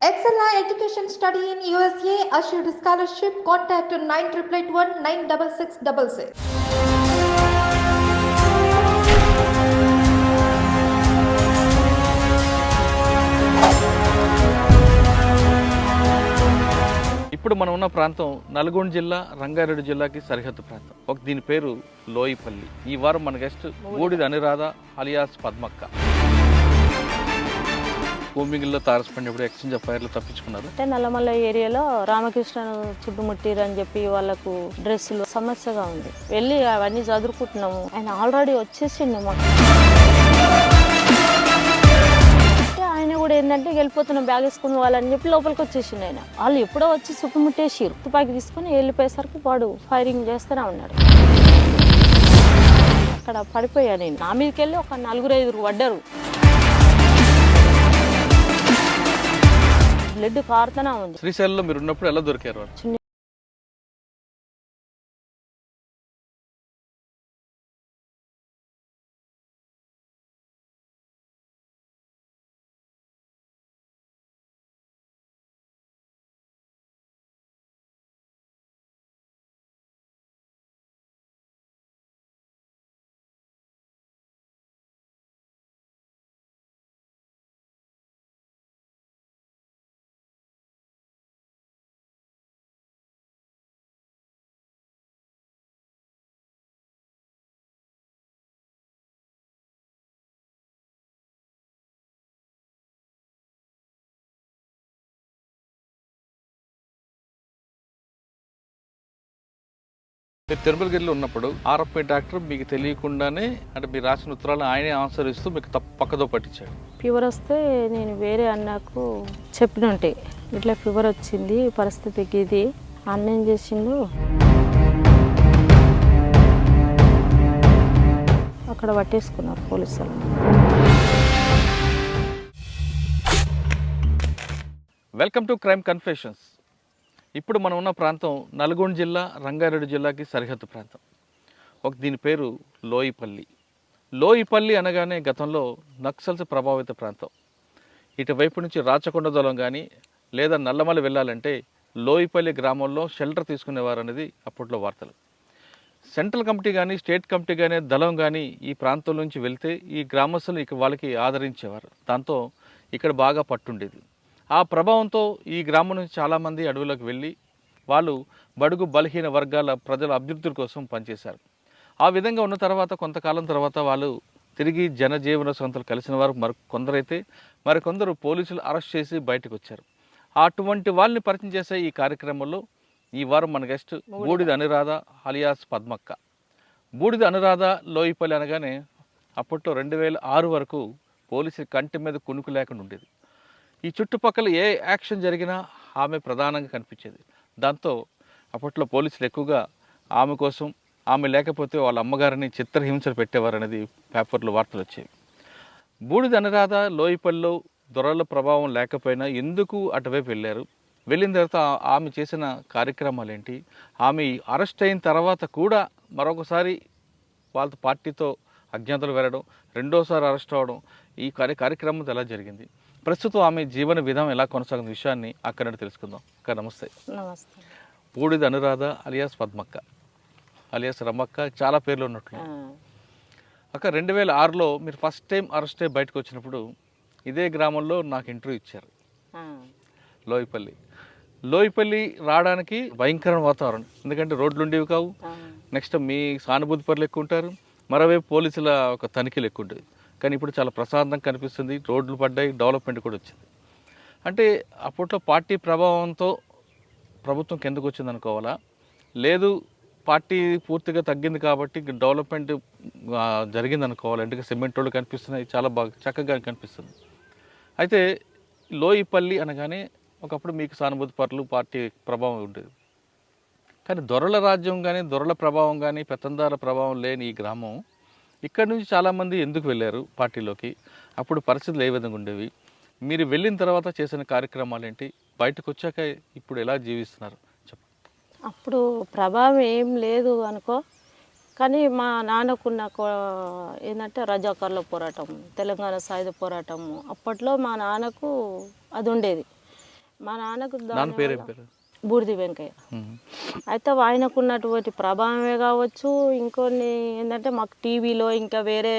Excella Education Study in USA assured scholarship. Contact 9881 96666. ఇప్పుడు మనం ఉన్న ప్రాంతం నల్గొండ జిల్లా రంగారెడ్డి జిల్లాకి సరిహద్దు ప్రాంతం. దీని పేరు లోయిపల్లి. ఈ వారం మన గెస్ట్ బూడిద అనురాధ అలియాస్ పద్మక్క. కోమింగిల్లో తారసపడినప్పుడు ఎక్స్చేంజ్ ఆఫ్ ఫైర్లు తప్పించుకున్నారు. అంటే నల్లమల్ల ఏరియాలో రామకృష్ణను చుట్టుముట్టిరు అని చెప్పి వాళ్ళకు డ్రెస్సులు సమస్యగా ఉంది. వెళ్ళి అవన్నీ చదువుకుంటున్నాము. ఆయన ఆల్రెడీ వచ్చేసిండు మాకు. ఆయన కూడా ఏంటంటే వెళ్ళిపోతున్నాం బ్యాగ్ వేసుకుని వాళ్ళని చెప్పి లోపలికి వచ్చేసిండు. ఆయన వాళ్ళు ఎప్పుడో వచ్చి చుట్టుముట్టేసిరు. తుపాకి తీసుకుని వెళ్ళిపోయేసరికి వాడు ఫైరింగ్ చేస్తూనే ఉన్నాడు. అక్కడ పడిపోయా నేను. నా మీదకి వెళ్ళి ఒక 4-5 పడ్డారు. బ్లడ్ కారుతూనే ఉంది. శ్రీశైలంలో మీరు ఉన్నప్పుడు ఎలా దొరికారు? మీరు తిరుమలగిరిలో ఉన్నప్పుడు ఆర్ఎఫ్ఐ డాక్టర్ మీకు తెలియకుండానే అంటే మీరు రాసిన ఉత్తరాలు ఆయనే ఆన్సర్ ఇస్తూ మీకు పక్కదో పట్టించాడు. ఫీవర్ వస్తే నేను వేరే అన్నకు చెప్పినంటే ఇట్లా ఫీవర్ వచ్చింది, పరిస్థితికి ఇది అన్న ఏం చేసిండు, అక్కడ పట్టేసుకున్నారు పోలీసులు. Welcome to crime confessions. ఇప్పుడు మనం ఉన్న ప్రాంతం నల్గొండ జిల్లా రంగారెడ్డి జిల్లాకి సరిహద్దు ప్రాంతం. దీని పేరు లోయిపల్లి. లోయిపల్లి అనగానే గతంలో నక్సల్స్ ప్రభావిత ప్రాంతం. ఇటువైపు నుంచి రాచకొండ దళం కానీ లేదా నల్లమల వెళ్ళాలంటే లోయిపల్లి గ్రామంలో షెల్టర్ తీసుకునేవారు అనేది అప్పట్లో వార్తలు. సెంట్రల్ కమిటీ కానీ స్టేట్ కమిటీ కానీ దళం కానీ ఈ ప్రాంతం నుంచి వెళ్తే ఈ గ్రామస్తులు వాళ్ళకి ఆదరించేవారు. దాంతో ఇక్కడ బాగా పట్టుండేది. ఆ ప్రభావంతో ఈ గ్రామం నుంచి చాలామంది అడవులకు వెళ్ళి వాళ్ళు బడుగు బలహీన వర్గాల ప్రజల అభ్యున్నతుల కోసం పనిచేశారు. ఆ విధంగా ఉన్న తర్వాత కొంతకాలం తర్వాత వాళ్ళు తిరిగి జనజీవన సంస్థలు కలిసిన వారు కొందరైతే మరికొందరు పోలీసులు అరెస్ట్ చేసి బయటకు వచ్చారు. అటువంటి వాళ్ళని పరిచయం చేసే ఈ కార్యక్రమంలో ఈ వారం మన గెస్ట్ బూడిద అనురాధ అలియాస్ పద్మక్క. బూడిద అనురాధ లోయిపల్లి అనగానే అప్పట్లో 2006 వరకు పోలీసులు కంటి మీద కునుకు లేకుండా ఉండేది. ఈ చుట్టుపక్కల ఏ యాక్షన్ జరిగినా ఆమె ప్రధానంగా కనిపించేది. దాంతో అప్పట్లో పోలీసులు ఎక్కువగా ఆమె కోసం, ఆమె లేకపోతే వాళ్ళ అమ్మగారిని చిత్రహింసలు పెట్టేవారు అనేది పేపర్లో వార్తలు వచ్చేవి. బూడిద అనురాధ లోయిపల్లిలో దొరల ప్రభావం లేకపోయినా ఎందుకు అటువైపు వెళ్ళారు, వెళ్ళిన తర్వాత ఆమె చేసిన కార్యక్రమాలు ఏంటి, ఆమె అరెస్ట్ అయిన తర్వాత కూడా మరొకసారి వాళ్ళ పార్టీతో అజ్ఞాతలు వెళ్ళడం, రెండోసారి అరెస్ట్ అవ్వడం, ఈ కార్యక్రమం ఎలా జరిగింది, ప్రస్తుతం ఆమె జీవన విధానం ఎలా కొనసాగుతున్న విషయాన్ని అక్కడ తెలుసుకుందాం. అక్క నమస్తే. నమస్తే. బూడిద అనురాధ అలియాస్ పద్మక్క అలియాస్ రమ్మక్క, చాలా పేర్లు ఉన్నట్లు. అక్క 2006లో మీరు ఫస్ట్ టైం అరెస్ట్ అయ్యి బయటకు వచ్చినప్పుడు ఇదే గ్రామంలో నాకు ఇంటర్వ్యూ ఇచ్చారు. లోయిపల్లి రావడానికి భయంకరమైన వాతావరణం, ఎందుకంటే రోడ్లు ఉండేవి కావు. నెక్స్ట్ మీ సానుభూతి పరులు ఎక్కువ ఉంటారు, మరోవైపు పోలీసుల ఒక తనిఖీలు ఎక్కువ ఉండేవి. కానీ ఇప్పుడు చాలా ప్రశాంతంగా కనిపిస్తుంది, రోడ్లు పడ్డాయి, డెవలప్మెంట్ కూడా వచ్చింది. అంటే అప్పట్లో పార్టీ ప్రభావంతో ప్రభుత్వం కిందకు వచ్చింది అనుకోవాలా, లేదు పార్టీ పూర్తిగా తగ్గింది కాబట్టి డెవలప్మెంట్ జరిగింది అనుకోవాలి. అంటే సిమెంట్ రోడ్లు కనిపిస్తున్నాయి, చాలా బాగా చక్కగా కనిపిస్తుంది. అయితే లోయిపల్లి అనగానే ఒకప్పుడు మీకు సానుభూతి పరులు పార్టీ ప్రభావం ఉండేది. కానీ దొరల రాజ్యం కానీ దొరల ప్రభావం కానీ పెత్తందారుల ప్రభావం లేని ఈ గ్రామం, ఇక్కడ నుంచి చాలామంది ఎందుకు వెళ్ళారు పార్టీలోకి, అప్పుడు పరిస్థితులు ఏ విధంగా ఉండేవి, మీరు వెళ్ళిన తర్వాత చేసిన కార్యక్రమాలు ఏంటి, బయటకు వచ్చాక ఇప్పుడు ఎలా జీవిస్తున్నారు చెప్పండి. అప్పుడు ప్రభావం ఏం లేదు అనుకో. కానీ మా నాన్నకున్న ఏంటంటే రజాకార్ల పోరాటం, తెలంగాణ సాయుధ పోరాటము అప్పట్లో మా నాన్నకు అది ఉండేది. మా నాన్నకు నాన్న పేరు ఏం పేరు? బూడిది వెంకయ్య. అయితే ఆయనకున్నటువంటి ప్రభావమే కావచ్చు, ఇంకొన్ని ఏంటంటే మాకు టీవీలో ఇంకా వేరే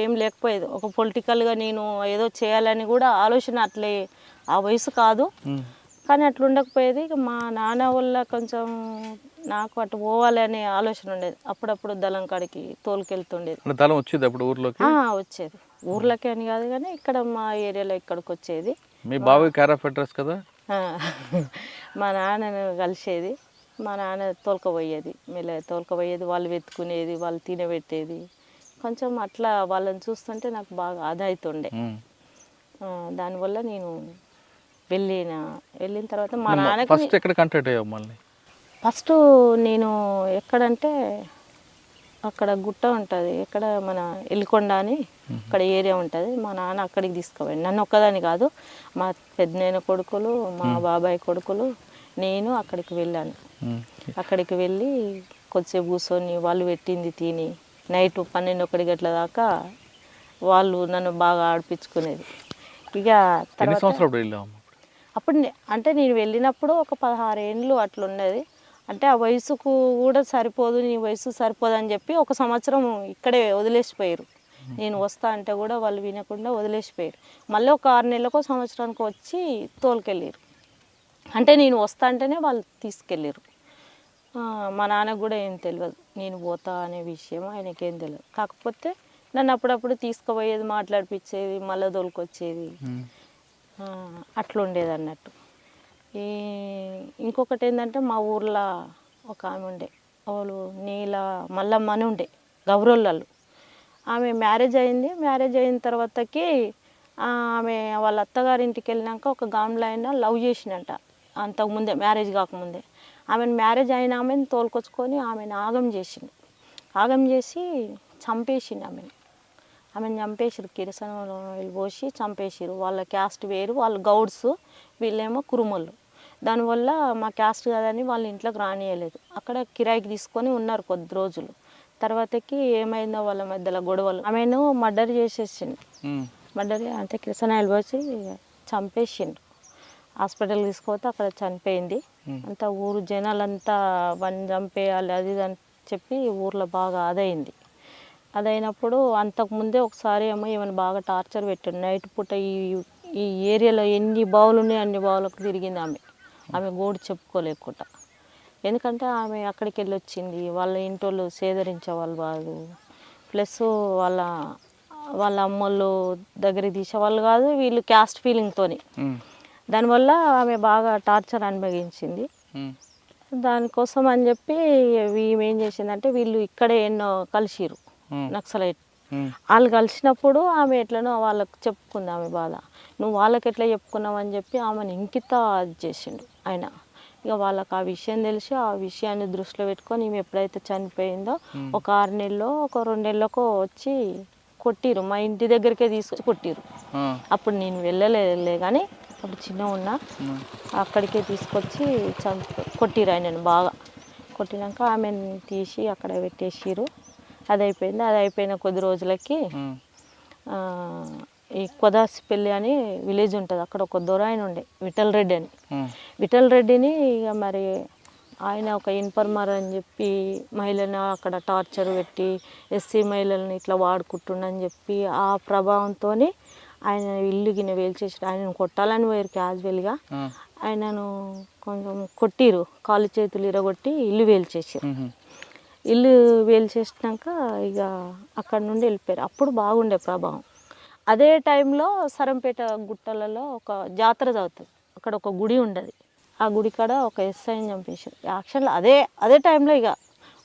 ఏం లేకపోయేది. ఒక పొలిటికల్గా నేను ఏదో చేయాలని కూడా ఆలోచన అట్లే ఆ వయసు కాదు, కానీ అట్లా ఉండకపోయేది. ఇక మా నాన్న వల్ల కొంచెం నాకు అటు పోవాలనే ఆలోచన ఉండేది. అప్పుడప్పుడు దళం కాడికి తోలుకెళ్తుండేది. దళం వచ్చేది అప్పుడు ఊర్లోకి? వచ్చేది. ఊర్లోకి అని కాదు కానీ ఇక్కడ మా ఏరియాలో ఇక్కడికి వచ్చేది. మీ బాబాయ్ కేర్ ఆఫ్ అడ్రస్ కదా? మా నాన్నను కలిసేది, మా నాన్న తోలుకపోయేది, మెల్లగా తోలుకపోయేది, వాళ్ళు వెతుకునేది, వాళ్ళు తినబెట్టేది. కొంచెం అట్లా వాళ్ళని చూస్తుంటే నాకు బాగా ఆదాయితుండే. దానివల్ల నేను వెళ్ళిన తర్వాత మా నాన్నకి ఫస్ట్ ఎక్కడ కాంటాక్ట్ అయ్యావు మళ్ళీ? ఫస్ట్ నేను ఎక్కడంటే అక్కడ గుట్ట ఉంటుంది, ఎక్కడ మన ఎల్లికొండ అని అక్కడ ఏరియా ఉంటుంది. మా నాన్న అక్కడికి తీసుకుపోయాడు. నన్ను ఒక్కదాని కాదు, మా పెద్దనాయన కొడుకులు, మా బాబాయ్ కొడుకులు, నేను అక్కడికి వెళ్ళాను. అక్కడికి వెళ్ళి కొద్దిసేపు కూర్చొని వాళ్ళు పెట్టింది తిని నైట్ 12-1 గంటల దాకా వాళ్ళు నన్ను బాగా ఆడిపించుకునేది. ఇక అప్పుడు అంటే నేను వెళ్ళినప్పుడు ఒక 16 ఏళ్ళు అట్లా ఉన్నది. అంటే ఆ వయసుకు కూడా సరిపోదు, నీ వయసు సరిపోదు అని చెప్పి 1 సంవత్సరం ఇక్కడే వదిలేసిపోయారు. నేను వస్తా అంటే కూడా వాళ్ళు వినకుండా వదిలేసిపోయారు. మళ్ళీ ఒక 6 నెలలకో సంవత్సరానికి వచ్చి తోలుకెళ్ళారు. అంటే నేను వస్తా అంటేనే వాళ్ళు తీసుకెళ్ళారు. మా నాన్నకు కూడా ఏం తెలియదు నేను పోతా అనే విషయం, ఆయనకేం తెలియదు. కాకపోతే నన్ను అప్పుడప్పుడు తీసుకుపోయేది, మాట్లాడిపించేది, మళ్ళీ తోలుకొచ్చేది, అట్లా ఉండేది అన్నట్టు. ఇంకొకటి ఏంటంటే మా ఊర్లో ఒక ఆమె ఉండే, వాళ్ళు నీల మల్లమ్మ అని ఉండే, గౌరోళ్ళు. ఆమె మ్యారేజ్ అయింది. మ్యారేజ్ అయిన తర్వాతకి ఆమె వాళ్ళ అత్తగారింటికి వెళ్ళినాక ఒక గామ్లో అయినా లవ్ చేసినంట అంతకుముందే, మ్యారేజ్ కాకముందే. ఆమెను మ్యారేజ్ అయిన ఆమెను తోలుకొచ్చుకొని ఆమెను ఆగం చేసిండు. ఆగం చేసి చంపేసిండు ఆమెను చంపేసిరు, కిరసనంలో పోసి చంపేసిరు. వాళ్ళ క్యాస్ట్ వేరు, వాళ్ళు గౌడ్స్, వీళ్ళేమో కురుమలు. దానివల్ల మా క్యాస్ట్ కదని వాళ్ళ ఇంట్లోకి రానియలేదు. అక్కడ కిరాయికి తీసుకొని ఉన్నారు కొద్ది రోజులు. తర్వాతకి ఏమైందో వాళ్ళ మధ్యలో గొడవలు, ఆమెను మర్డర్ చేసేసిండు. మర్డర్ అంటే కిరసనాయలు పోసి చంపేసిండు. హాస్పిటల్కి తీసుకుపోతే అక్కడ చనిపోయింది. అంతా ఊరు జనాలంతా వన్ చంపేయాలి అది ఇది అని చెప్పి ఊర్లో బాగా అదైంది. అదైనప్పుడు అంతకుముందే ఒకసారి ఏమో ఏమైనా బాగా టార్చర్ పెట్టాడు. నైట్ పూట ఈ ఏరియాలో ఎన్ని బావులు ఉన్నాయి అన్ని బావులకు తిరిగింది ఆమె గోడు చెప్పుకోలేకుండా. ఎందుకంటే ఆమె అక్కడికి వెళ్ళి వచ్చింది, వాళ్ళ ఇంటోళ్ళు సేదరించే వాళ్ళు కాదు, ప్లస్ వాళ్ళ అమ్మోళ్ళు దగ్గరికి తీసేవాళ్ళు కాదు, వీళ్ళు క్యాస్ట్ ఫీలింగ్తోని. దానివల్ల ఆమె బాగా టార్చర్ అనుభవించింది. దానికోసం అని చెప్పి ఈమె ఏం చేసిందంటే, వీళ్ళు ఇక్కడే ఎన్నో కలిసిరు నక్సలైట్. వాళ్ళు కలిసినప్పుడు ఆమె ఎట్లనో వాళ్ళకి చెప్పుకుంది ఆమె బాధ. నువ్వు వాళ్ళకి ఎట్లా చెప్పుకున్నావు అని చెప్పి ఆమెను ఇంకిత అది చేసిండు ఆయన. ఇక వాళ్ళకి ఆ విషయం తెలిసి ఆ విషయాన్ని దృష్టిలో పెట్టుకొని ఈమె ఎప్పుడైతే చనిపోయిందో ఒక 6 నెలలో ఒక 2 నెలలకో వచ్చి కొట్టిరు. మా ఇంటి దగ్గరికే తీసుకొచ్చి కొట్టిరు. అప్పుడు నేను వెళ్ళలే కానీ అప్పుడు చిన్న ఉన్నా, అక్కడికే తీసుకొచ్చి కొట్టిరు ఆయనను బాగా. కొట్టినాక ఆమెను తీసి అక్కడ పెట్టేసిరు. అది అయిపోయింది. అది అయిపోయిన కొద్ది రోజులకి ఈ కొదాసిపల్లి అని విలేజ్ ఉంటుంది, అక్కడ ఒక దొర ఆయన ఉండే, విఠల్ రెడ్డి అని. విఠల్ రెడ్డిని ఇక మరి ఆయన ఒక ఇన్ఫర్మర్ అని చెప్పి మహిళను అక్కడ టార్చర్ పెట్టి ఎస్సీ మహిళలను ఇట్లా వాడుకుంటుండని చెప్పి ఆ ప్రభావంతో ఆయన ఇల్లు గిన్నె వేల్చేసి ఆయనను కొట్టాలని పోయారు క్యాజువల్గా. ఆయనను కొంచెం కొట్టిరు, కాళ్ళు చేతులు ఇరగొట్టి ఇల్లు వేల్చేసారు. ఇల్లు వేల్చేసినాక ఇక అక్కడ నుండి వెళ్ళిపోయారు. అప్పుడు బాగుండే ప్రభావం. అదే టైంలో సరంపేట గుట్టలలో ఒక జాతర జరుగుతుంది, అక్కడ ఒక గుడి ఉండదు. ఆ గుడి కాడ ఒక ఎస్ఐని చంపేశారు. యాక్షన్లో అదే టైంలో ఇక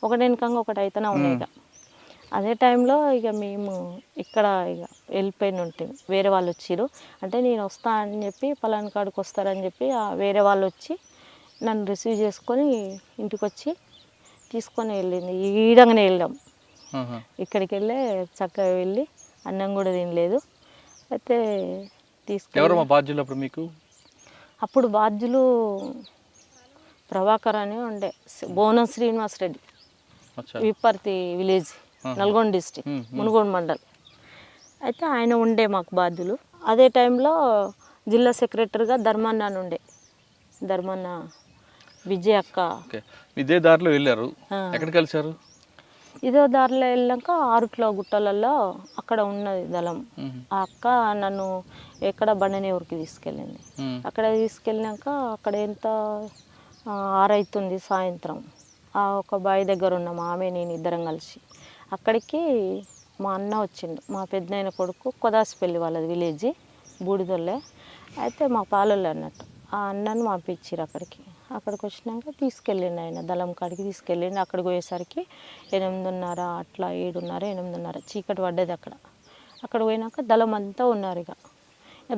ఒకటి వెనకంగా ఒకటి అయితేనే ఉన్నాయి. ఇక అదే టైంలో ఇక మేము ఇక్కడ ఇక వెళ్ళిపోయిన ఉంటాం. వేరే వాళ్ళు వచ్చిర్రు అంటే నేను వస్తా అని చెప్పి పలానా కాడికి వస్తారని చెప్పి వేరే వాళ్ళు వచ్చి నన్ను రిసీవ్ చేసుకొని ఇంటికి వచ్చి తీసుకొని వెళ్ళింది. ఈడంగానే వెళ్ళాం. ఇక్కడికి వెళ్ళి చక్కగా వెళ్ళి అన్నం కూడా తినలేదు. అయితే తీసుకెళ్ళి బాధ్యులు అప్పుడు మీకు? అప్పుడు బాధ్యులు ప్రభాకర్ అని ఉండే, బోనం శ్రీనివాస్ రెడ్డి అచ్చా. Vipparthi village, Nalgonda district, Munugode mandal. అయితే ఆయన ఉండే మాకు బాధ్యులు. అదే టైంలో జిల్లా సెక్రటరీగా ధర్మన్న అని ఉండే, ధర్మన్న విజయ్ అక్క. ఓకే, ఇదే దారిలో వెళ్ళారు, ఎక్కడ కలిశారు? ఇదో దారిలో వెళ్ళాక ఆరుట్ల గుట్టలలో అక్కడ ఉన్నది దళం. ఆ అక్క నన్ను ఎక్కడ బండనేవురికి తీసుకెళ్ళింది. అక్కడ తీసుకెళ్ళినాక అక్కడ ఎంత 6 అవుతుంది సాయంత్రం. ఆ ఒక బావి దగ్గర ఉన్నాం ఆమె నేను ఇద్దరం కలిసి. అక్కడికి మా అన్న వచ్చిండు, మా పెద్దనాయన కొడుకు, కొదాసిపల్లి వాళ్ళది విలేజ్, బూడిదొల్లే. అయితే మా పాలొల్లు అన్నట్టు. ఆ అన్నను పంపించారు అక్కడికి. అక్కడికి వచ్చినాక తీసుకెళ్ళిండు ఆయన దళం కాడికి తీసుకెళ్ళిండు. అక్కడికి పోయేసరికి 8:30 అట్లా, 7:30, 8:30 చీకటి పడ్డది అక్కడ. అక్కడ పోయినాక దళం అంతా ఉన్నారు. ఇక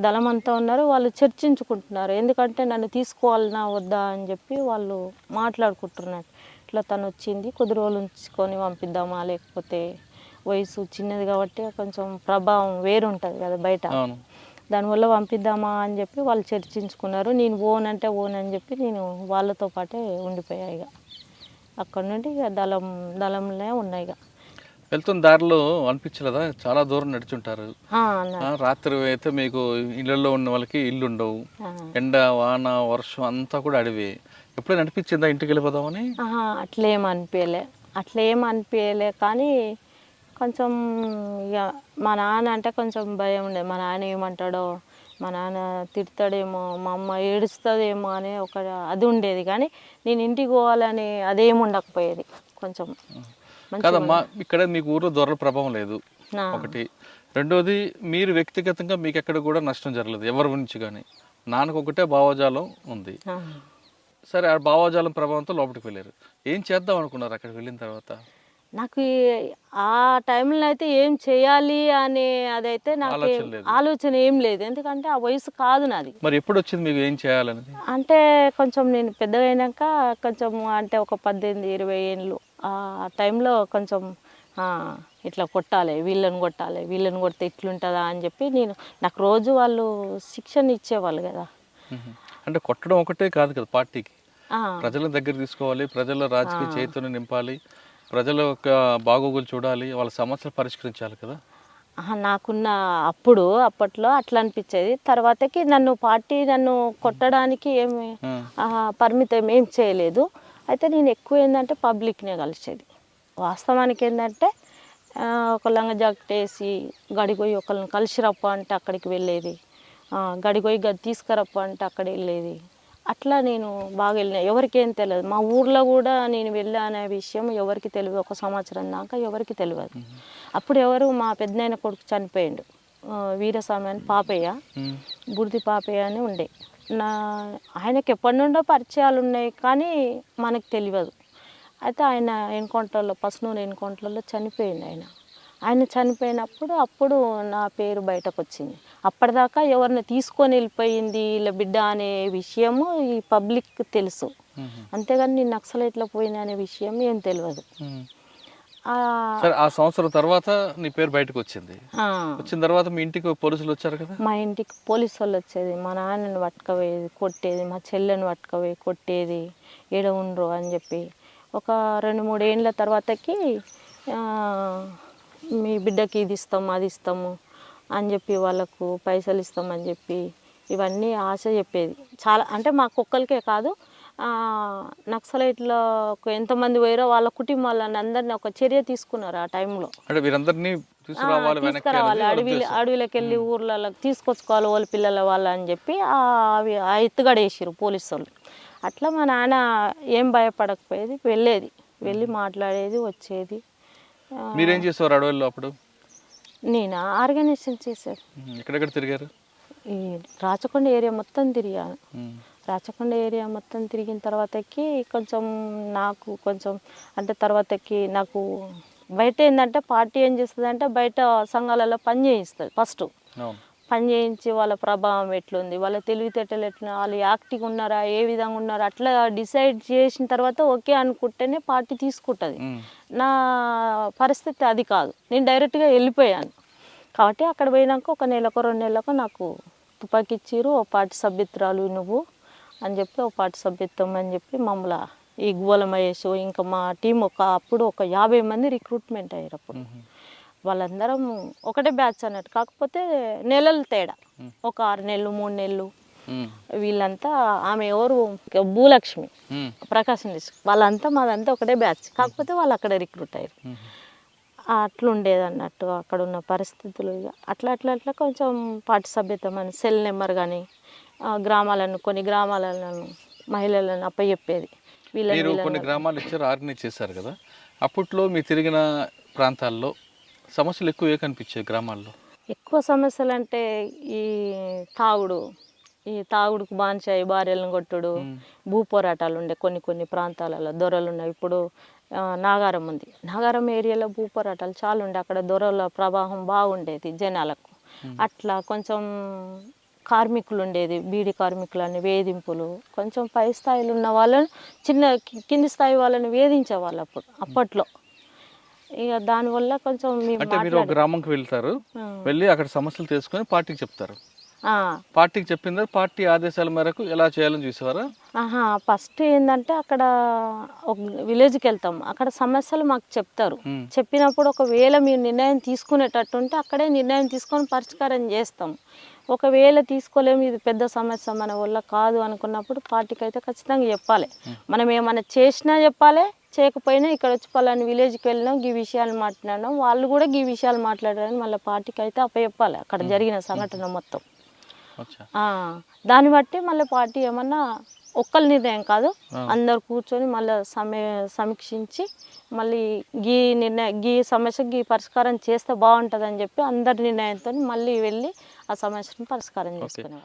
దళం అంతా ఉన్నారు, వాళ్ళు చర్చించుకుంటున్నారు. ఎందుకంటే నన్ను తీసుకోవాలన్నా వద్దా అని చెప్పి వాళ్ళు మాట్లాడుకుంటున్నారు. ఇట్లా తను వచ్చింది, కొద్ది రోజులు ఉంచుకొని పంపిద్దామా, లేకపోతే వయసు చిన్నది కాబట్టి కొంచెం ప్రభావం వేరు ఉంటుంది కదా బయట, దానివల్ల పంపిద్దామా అని చెప్పి వాళ్ళు చర్చించుకున్నారు. నేను ఓనంటే ఓనని చెప్పి నేను వాళ్ళతో పాటే ఉండిపోయా. ఇక అక్కడ నుండి ఇక దళంలో ఉన్నాయి. ఇక వెళ్తున్న దారిలో అనిపించలేదా, చాలా దూరం నడుచుంటారు, రాత్రి అయితే మీకు ఇళ్ళల్లో ఉన్న వాళ్ళకి ఇల్లు ఉండవు, ఎండ వాన వర్షం అంతా కూడా అడవి, ఎప్పుడైనా అనిపించిందా ఇంటికి వెళ్ళిపోదామని? అట్లేం అనిపించలే కానీ కొంచెం ఇక మా నాన్న అంటే కొంచెం భయం ఉండేది. మా నాన్న ఏమంటాడో, మా నాన్న తిడతాడేమో, మా అమ్మ ఏడుస్తుందేమో అనే ఒక అది ఉండేది. కానీ నేను ఇంటికి పోవాలని అదేం ఉండకపోయేది. కొంచెం కాదమ్మా, ఇక్కడ మీకు ఊర్లో దొరల ప్రభావం లేదు ఒకటి. రెండోది, మీరు వ్యక్తిగతంగా మీకు ఎక్కడ కూడా నష్టం జరగలేదు ఎవరి నుంచి కానీ. నాన్నకు ఒకటే భావజాలం ఉంది. సరే, ఆ భావజాలం ప్రభావంతో లోపలికి వెళ్ళారు. ఏం చేద్దాం అనుకున్నారు అక్కడికి వెళ్ళిన తర్వాత? నాకు ఆ టైంలో అయితే ఏం చేయాలి అనే అదైతే నాకు ఆలోచన ఏం లేదు. ఎందుకంటే ఆ వయసు కాదు నాది. మరి ఎప్పుడు వచ్చింది మీకు ఏం చేయాలనేది? అంటే కొంచెం నేను పెద్దగా అయినాక కొంచెం, అంటే ఒక 18-20 ఏళ్ళు ఆ టైంలో కొంచెం ఇట్లా కొట్టాలి, వీళ్ళని కొడితే ఇట్లుంటుందా అని చెప్పి నాకు రోజు వాళ్ళు శిక్షణ ఇచ్చేవాళ్ళు కదా. అంటే కొట్టడం ఒకటే కాదు కదా పార్టీకి, ప్రజల దగ్గర తీసుకోవాలి, ప్రజల రాజకీయ చైతన్యం నింపాలి, ప్రజల యొక్క బాగోగులు చూడాలి, వాళ్ళ సమస్యలు పరిష్కరించాలి కదా. నాకున్న అప్పట్లో అట్లా అనిపించేది. తర్వాతకి పార్టీ నన్ను కొట్టడానికి ఏమి పరిమితం ఏం చేయలేదు. అయితే నేను ఎక్కువ ఏంటంటే పబ్లిక్నే కలిసేది. వాస్తవానికి ఏంటంటే ఒక లంగ జాకెట్ వేసి గడిపోయి ఒకళ్ళని కలిసిరప్ప అంటే అక్కడికి వెళ్ళేది, గడిపోయి గది తీసుకురప్ప అంటే అక్కడ వెళ్ళేది. అట్లా నేను బాగా వెళ్ళిన. ఎవరికేం తెలియదు, మా ఊర్లో కూడా నేను వెళ్ళా అనే విషయం ఎవరికి తెలియదు. 1 సంవత్సరం దాకా ఎవరికి తెలియదు. అప్పుడు మా పెద్దనాయన కొడుకు చనిపోయిండు, వీరస్వామి అని పాపయ్య, బుడిది పాపయ్య అని ఉండే. ఆయనకి ఎప్పటి నుండో పరిచయాలు ఉన్నాయి కానీ మనకు తెలియదు. అయితే ఆయన పసునూరు ఎన్కౌంటర్లో చనిపోయింది. ఆయన చనిపోయినప్పుడు నా పేరు బయటకు వచ్చింది. అప్పటిదాకా ఎవరిని తీసుకొని వెళ్ళిపోయింది ఇలా బిడ్డ అనే విషయము ఈ పబ్లిక్ తెలుసు, అంతేగాని నేను నక్సలైట్లో పోయిన అనే విషయం ఏం తెలియదు. ఆ సంవత్సరం తర్వాత నీ పేరు బయటకు వచ్చింది. వచ్చిన తర్వాత మీ ఇంటికి పోలీసులు వచ్చారు కదా? మా ఇంటికి పోలీసు వాళ్ళు వచ్చేది, మా నాన్నని పట్టుకపోయేది, కొట్టేది, మా చెల్లెని పట్టుకపోయి కొట్టేది, ఏడ ఉండరు అని చెప్పి. ఒక 2-3 ఏళ్ళ తర్వాతకి మీ బిడ్డకి ఇది ఇస్తాము అది ఇస్తాము అని చెప్పి, వాళ్ళకు పైసలు ఇస్తామని చెప్పి ఇవన్నీ ఆశ చెప్పేది. చాలా అంటే మా కుక్కలకే కాదు, నక్సలైట్లో ఎంతమంది పోయారో వాళ్ళ కుటుంబాలను అందరినీ ఒక చర్య తీసుకున్నారు ఆ టైంలో. తీసుకురావాలి, అడవిలోకి వెళ్ళి ఊర్లలోకి తీసుకొచ్చుకోవాలి వాళ్ళ పిల్లల అని చెప్పి ఆ ఎత్తుగడేసారు పోలీసు వాళ్ళు. అట్లా మా నాన్న ఏం భయపడకపోయేది, వెళ్ళి మాట్లాడేది, వచ్చేది. మీరేం చేసేవారు అడవుల్లో అప్పుడు? నేను ఆర్గనైజేషన్ చేశాను. ఎక్కడెక్కడ తిరిగారు? ఈ రాచకొండ ఏరియా మొత్తం తిరిగాను. రాచకొండ ఏరియా మొత్తం తిరిగిన తర్వాతకి నాకు అంటే తర్వాతకి నాకు బయట ఏంటంటే పార్టీ ఏం చేస్తుంది అంటే బయట సంఘాలలో పని చేయిస్తుంది. ఫస్ట్ పని చేయించి వాళ్ళ ప్రభావం ఎట్లుంది, వాళ్ళ తెలివితేటలు ఎట్లా, వాళ్ళు యాక్టివ్ ఉన్నారా, ఏ విధంగా ఉన్నారా, అట్లా డిసైడ్ చేసిన తర్వాత ఓకే అనుకుంటేనే పార్టీ తీసుకుంటుంది. నా పరిస్థితి అది కాదు, నేను డైరెక్ట్గా వెళ్ళిపోయాను. కాబట్టి అక్కడ పోయినాక 1 నెలకో 2 నెలలకు నాకు తుపాకీ ఇచ్చిర్రు. ఓ పార్టీ సభ్యురాలు నువ్వు అని చెప్పి, ఓ పార్టీ సభ్యత్వం అని చెప్పి మమ్మల్ని ఈ గువ్వల మహేష్ ఇంకా మా టీం అప్పుడు ఒక 50 మంది రిక్రూట్మెంట్ అయ్యారు అప్పుడు. వాళ్ళందరం ఒకటే బ్యాచ్ అన్నట్టు, కాకపోతే నెలలు తేడా, ఒక 6 నెలలు 3 నెలలు. వీళ్ళంతా ఆమె ఎవరు భూలక్ష్మి ప్రకాశం డిస్ట్రిక్ట్, వాళ్ళంతా మాదంతా ఒకటే బ్యాచ్, కాకపోతే వాళ్ళు అక్కడ రిక్రూట్ అయ్యారు. అట్లుండేది అన్నట్టు అక్కడ ఉన్న పరిస్థితులు. ఇక అట్లా అట్లా అట్లా కొంచెం పార్టీ సభ్యత్వం అని సెల్ నెంబర్ కానీ కొన్ని గ్రామాలను మహిళలను అప్పచెప్పేది. మీరు కొన్ని గ్రామాలు ఇచ్చారు, ఆర్గనైజ్ చేశారు కదా, అప్పట్లో మీరు తిరిగిన ప్రాంతాల్లో సమస్యలు ఎక్కువ ఏ కనిపించాయి గ్రామాల్లో? ఎక్కువ సమస్యలు అంటే ఈ తాగుడుకు బానిసాయి, భార్యలను కొట్టుడు, భూ పోరాటాలు ఉండే కొన్ని ప్రాంతాలలో దొరలు ఉన్నాయి. ఇప్పుడు నాగారం ఉంది, నాగారం ఏరియాలో భూ పోరాటాలు చాలా ఉండే, అక్కడ దొరల ప్రభావం బాగుండేది జనాలకు. అట్లా కొంచెం కార్మికులు ఉండేది, బీడీ కార్మికులని వేధింపులు, కొంచెం పై స్థాయిలో ఉన్న వాళ్ళని కింది స్థాయి వాళ్ళని వేధించేవాళ్ళు అప్పట్లో. ఇక దానివల్ల కొంచెం అంటే మీరు ఒక గ్రామంకి వెళ్తారు, వెళ్ళి అక్కడ సమస్యలు తెలుసుకొని పార్టీకి చెప్తారు. పార్టీకి చెప్పిన తర్వాత పార్టీ ఆదేశాల మేరకు ఎలా చేయాలని చూసేవారా? ఫస్ట్ ఏంటంటే అక్కడ ఒక విలేజ్కి వెళ్తాం, అక్కడ సమస్యలు మాకు చెప్తారు. చెప్పినప్పుడు ఒకవేళ మీరు నిర్ణయం తీసుకునేటట్టు ఉంటే అక్కడే నిర్ణయం తీసుకొని పరిష్కారం చేస్తాం. ఒకవేళ తీసుకోలేము, ఇది పెద్ద సమస్య మన వల్ల కాదు అనుకున్నప్పుడు పార్టీకి అయితే ఖచ్చితంగా చెప్పాలి. మనం ఏమైనా చేసినా చెప్పాలి, చేయకపోయినా ఇక్కడ వచ్చి పలాని విలేజ్కి వెళ్ళినాం, ఈ విషయాలు మాట్లాడినాం, వాళ్ళు కూడా ఈ విషయాలు మాట్లాడారని మళ్ళీ పార్టీకి అయితే అప్పచెప్పాలి అక్కడ జరిగిన సంఘటన మొత్తం. దాన్ని బట్టి మళ్ళీ పార్టీ ఏమన్నా ఒక్కరి నిర్ణయం కాదు, అందరు కూర్చొని మళ్ళీ సమీక్షించి మళ్ళీ గీ సమస్యకి పరిష్కారం చేస్తే బాగుంటుంది అని చెప్పి అందరి నిర్ణయంతో మళ్ళీ వెళ్ళి ఆ సమస్యను పరిష్కారం చేసుకునేవారు.